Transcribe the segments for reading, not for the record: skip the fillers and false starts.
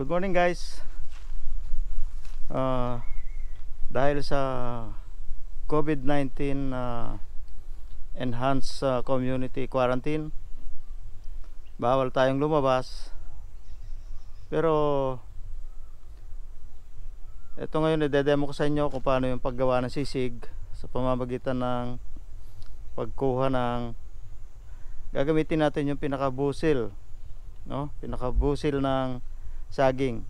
Good morning guys. Dahil sa COVID-19 enhanced community quarantine, bawal tayong lumabas. Pero ito ngayon i-demo ko sa inyo kung paano yung paggawa ng sisig sa pamamagitan ng pagkuha ng, gagamitin natin yung pinakabusil, no? Pinakabusil ng saging.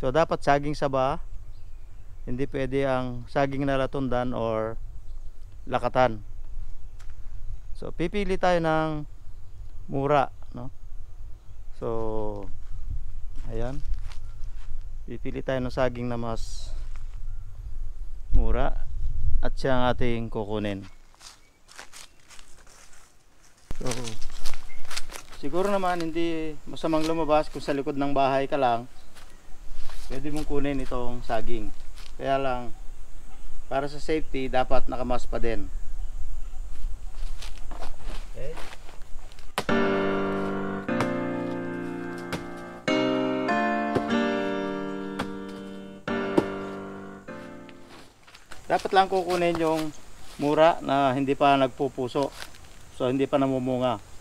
So dapat saging saba, hindi pwede ang saging na latundan or lakatan. So pipili tayo ng mura, no? So ayan, pipili tayo ng saging na mas mura at siya ang ating kukunin. So siguro naman hindi masamang lumabas kung sa likod ng bahay ka lang, pwede mong kunin itong saging. Kaya lang, para sa safety, dapat nakamask pa din. Okay. Dapat lang kukunin yung mura na hindi pa nagpupuso. So hindi pa namumunga.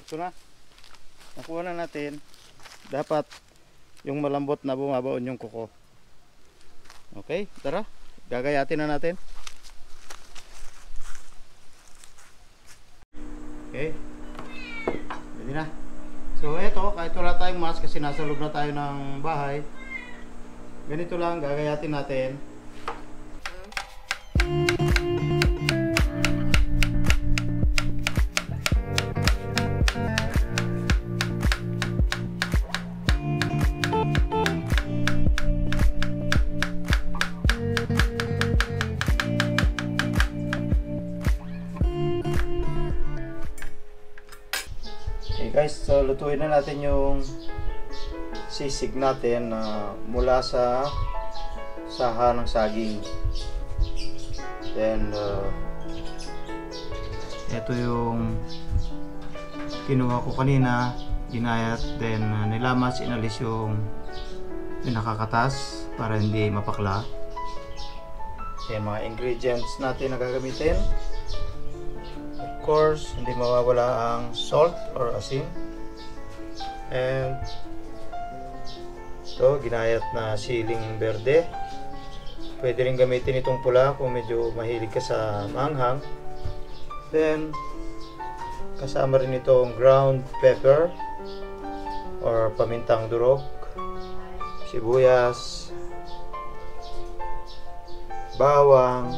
Ito na, nakuha na natin. Dapat yung malambot na bumabaon yung kuko. Okay, tara, gagayatin na natin. Okay, pwede na. So eto, kahit wala tayong mask kasi nasa loob na tayo ng bahay, ganito lang gagayatin natin. Guys, so lutuin na natin yung sisig natin mula sa saha ng saging. Then ito yung kinuha ko kanina, ginayat, then nilamas, inalis yung pinakakatas para hindi mapakla. Yan mga ingredients natin na gagamitin. Of course, hindi mawawala ang salt or asin. And ito, ginayat na siling berde. Pwede rin gamitin itong pula kung medyo mahilig ka sa maanghang. Then kasama rin itong ground pepper or pamintang durog, sibuyas, bawang,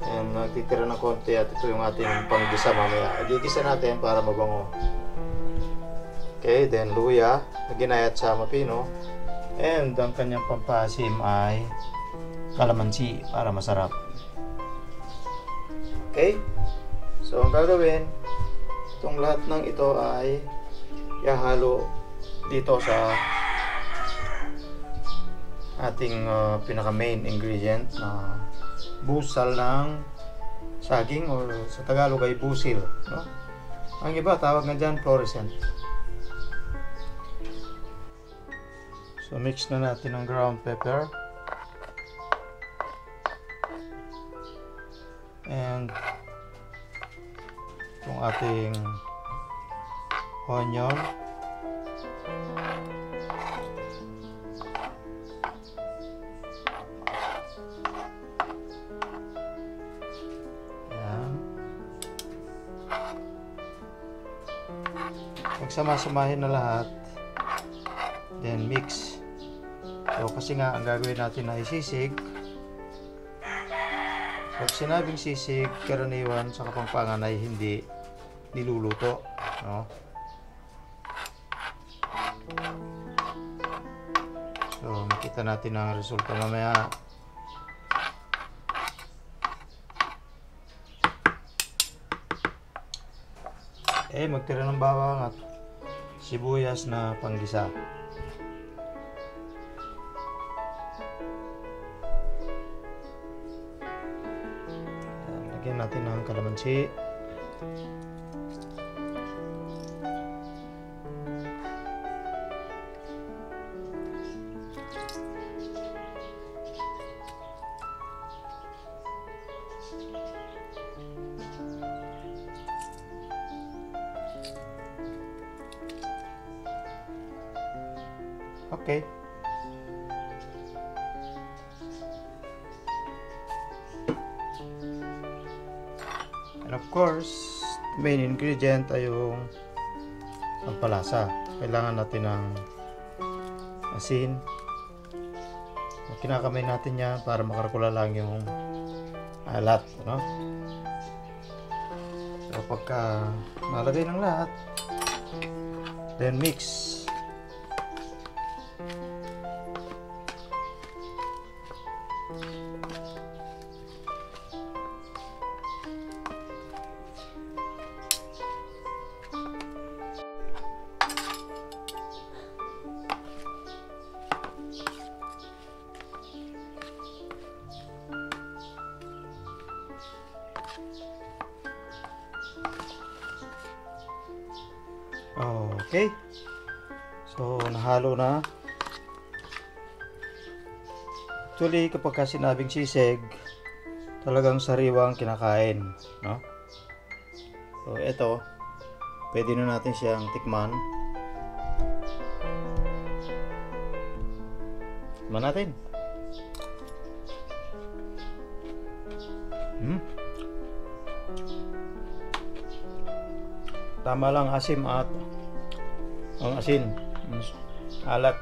and nagtitira ng konti at ito yung ating panggisa mamaya. Igigisa natin para mabango. Okay, then luya na ginayat sa mapino, and ang kanyang pampasim ay kalamansi para masarap. Okay, so ang gagawin, Itong lahat ng ito ay ihahalo dito sa ating pinaka main ingredient na busal ng saging, or sa Tagalog ay busil, no? Ang iba tawag nga dyan fluorescent. So mix na natin ang ground pepper and itong ating onion, magsama-samahin na lahat, then mix. So kasi nga ang gagawin natin ay sisig. Pag sinabing sisig, karaniwan sa Kapampangan ay hindi niluluto, no? So makita natin ang resulta mamaya. Magtira ng bawang at sibuyas na panggisa. Lagyan natin ng kalamansi. Okay. And of course, main ingredient ay yung pampalasa. Kailangan natin ng asin. Kinakamay natin yan para makarakula lang yung alat, no? So pagka nalagay ng lahat, then mix. Okay. So nahalo na. Actually, kapag sinabing sisig, talagang sariwang kinakain, no? So ito, pwede na natin siyang tikman. Tikman natin. Tama lang asim at ang asin, alat.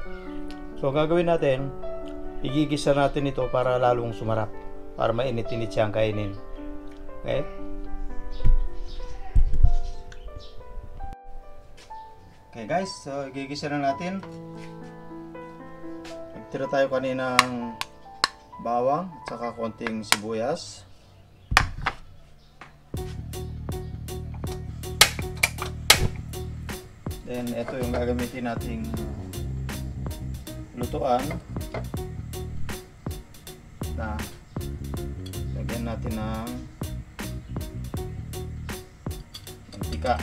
So gagawin natin, igigisa natin ito para lalong sumarap, para mainit-init siyang kainin. Okay? Okay guys, so igigisa na natin. Nagtira tayo kaninang bawang at saka konting sibuyas. Then ito yung gagamitin nating lutuan na lagyan natin ng mantika.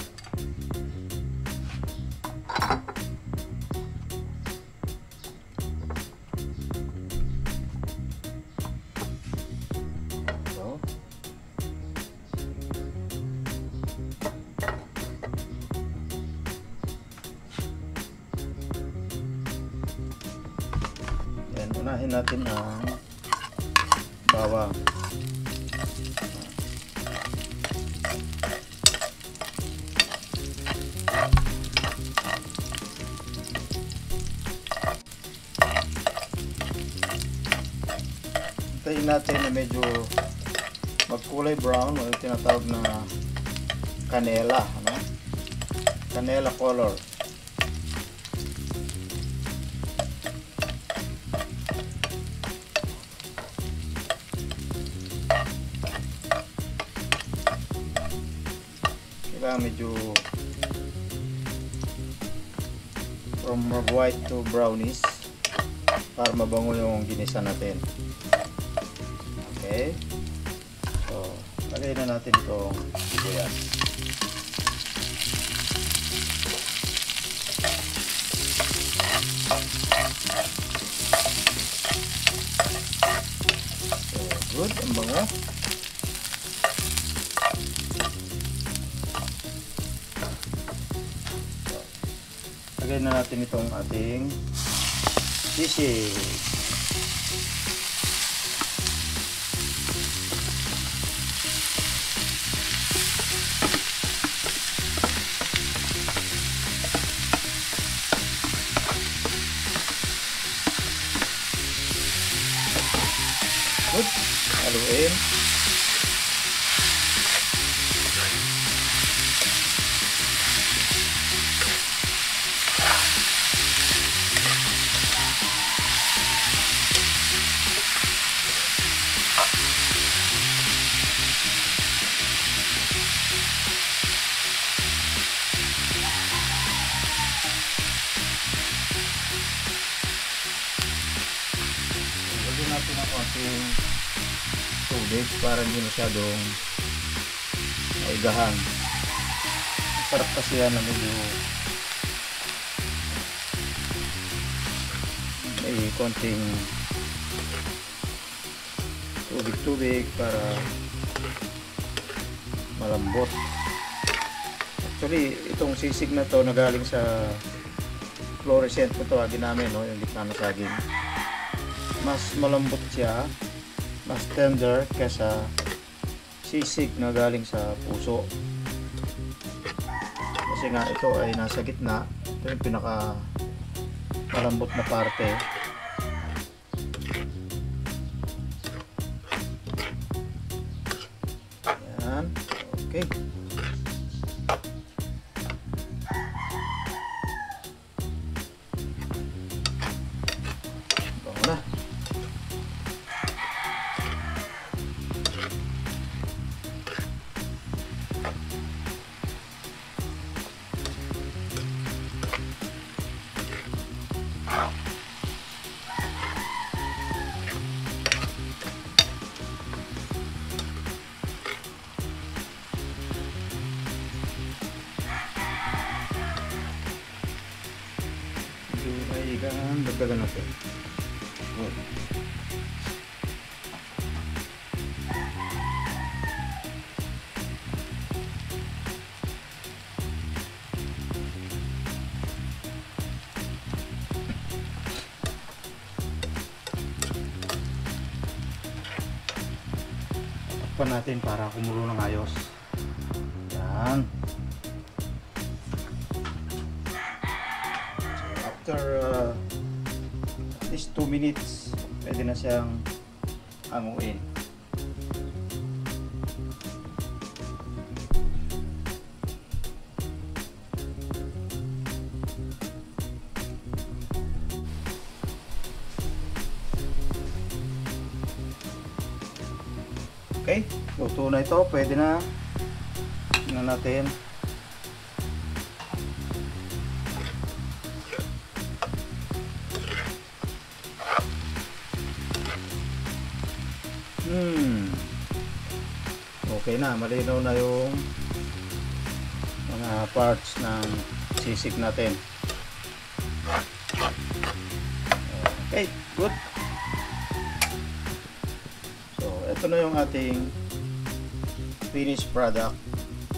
Unahin natin ang bawang. Hintayin natin na medyo magkulay brown, o yung tinatawag na canela, ano? Canela color. kailangan medyo from white to brownish para mabango yung ginisa natin. Okay, so lagay na natin itong sibuyas. So good, ang bango. Lagay na natin itong ating sisig. Good. Haluin. Lagyan natin ng konting tubig para hindi masyadong maigahan. Sarap kasi yan na medyo may konting tubig para malambot. Actually, itong sisig na to nagaling sa fluorescent na tawagin namin, no? Yung gitna ng saging. Mas malambot siya, mas tender kaysa sisig na galing sa puso. Kasi nga ito ay nasa gitna. Ito yung pinaka malambot na parte. Yan. Okay. Bango na. Ayan, dagdagan natin. Good. Takpan natin para kumulo ng ayos. Yan. After at least 2 minutes, pwede na siyang hanguin. Okay, luto na ito. Pwede na. Tingnan natin. Okay na, malinaw na yung mga parts ng sisig natin. Okay, good. So, ito na yung ating finished product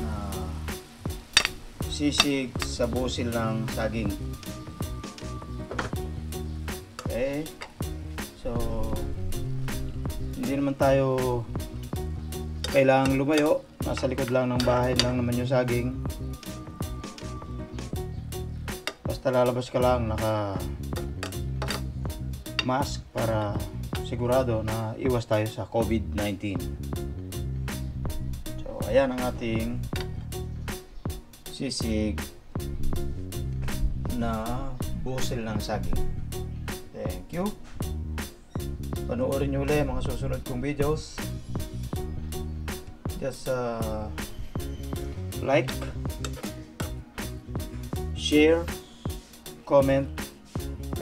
na sisig sa busil ng saging. Okay. So, hindi naman tayo kailangang lumayo, nasa likod lang ng bahay lang naman yung saging. Basta lalabas ka lang naka mask para sigurado na iwas tayo sa COVID-19. So ayan ang ating sisig na busil ng saging. Thank you. Panoorin nyo ulit mga susunod kong videos. Just like, share, comment,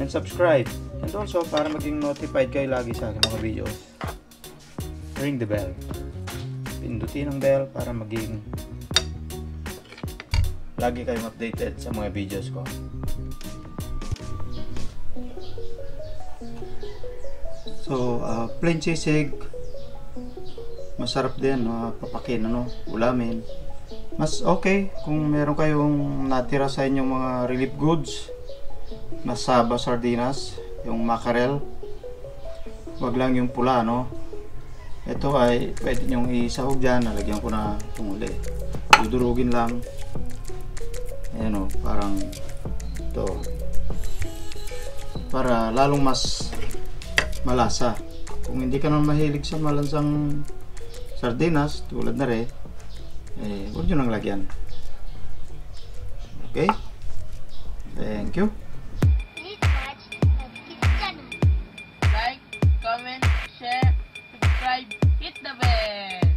and subscribe. And also, para maging notified kayo lagi sa aking mga videos, ring the bell. Pindutin ang bell para maging lagi kayong updated sa mga videos ko. So, plain sisig, masarap din, papakin, ulamin. Mas okay kung meron kayong natira sa inyong mga relief goods na saba, sardinas, yung mackerel, wag lang yung pula, ito ay pwede nyong isahog dyan. Nalagyan ko na itong uli, dudurugin lang, ayan parang ito, para lalong mas malasa. Kung hindi ka naman mahilig sa malansang sardinas tulad na rin, huwag nyo nang lagyan. Okay, thank you. Like, comment, share, subscribe, hit the bell.